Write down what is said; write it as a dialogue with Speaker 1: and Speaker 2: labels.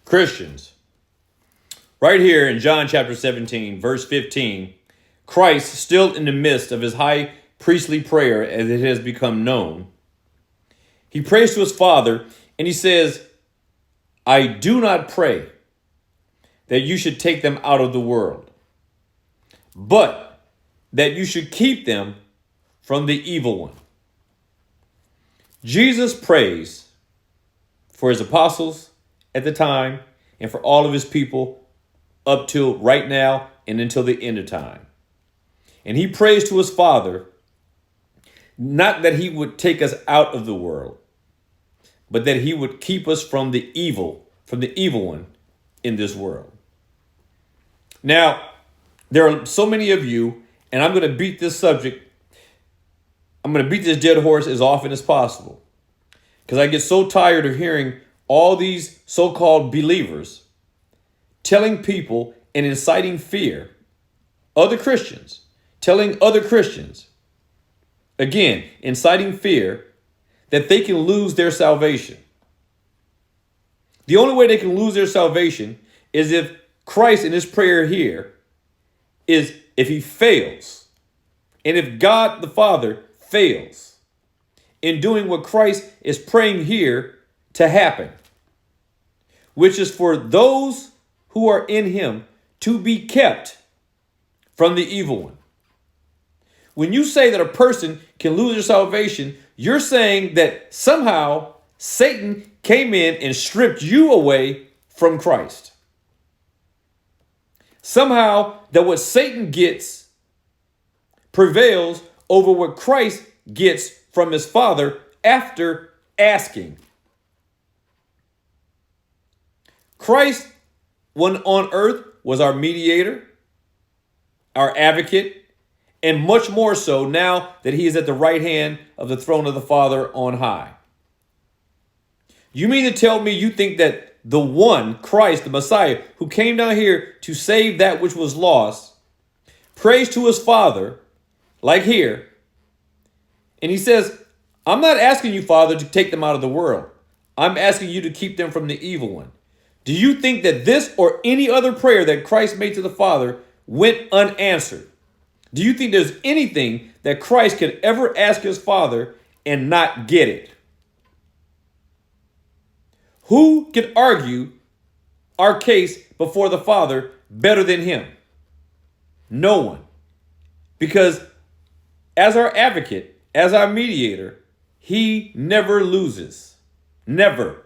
Speaker 1: Christians. Right here in John chapter 17, verse 15, Christ, still in the midst of his high priestly prayer as it has become known, he prays to his Father and he says, I do not pray that you should take them out of the world, but that you should keep them from the evil one. Jesus prays for his apostles at the time and for all of his people up till right now and until the end of time. And he prays to his Father, not that he would take us out of the world, but that he would keep us from the evil one in this world. Now, there are so many of you, and I'm going to beat this subject. I'm going to beat this dead horse as often as possible, because I get so tired of hearing all these so-called believers telling people and inciting fear, other Christians, telling other Christians, again, inciting fear that they can lose their salvation. The only way they can lose their salvation is if Christ in his prayer here is if he fails. And if God the Father fails in doing what Christ is praying here to happen, which is for those who are in him to be kept from the evil one. When you say that a person can lose their salvation, you're saying that somehow Satan came in and stripped you away from Christ. Somehow that what Satan gets prevails over what Christ gets from his Father after asking. Christ, when on earth, was our mediator, our advocate, and much more so now that he is at the right hand of the throne of the Father on high. You mean to tell me you think that the one, Christ, the Messiah, who came down here to save that which was lost, prays to his Father, like here, and he says, I'm not asking you, Father, to take them out of the world. I'm asking you to keep them from the evil one. Do you think that this or any other prayer that Christ made to the Father went unanswered? Do you think there's anything that Christ could ever ask his Father and not get it? Who could argue our case before the Father better than him? No one. Because as our advocate, as our mediator, he never loses. Never.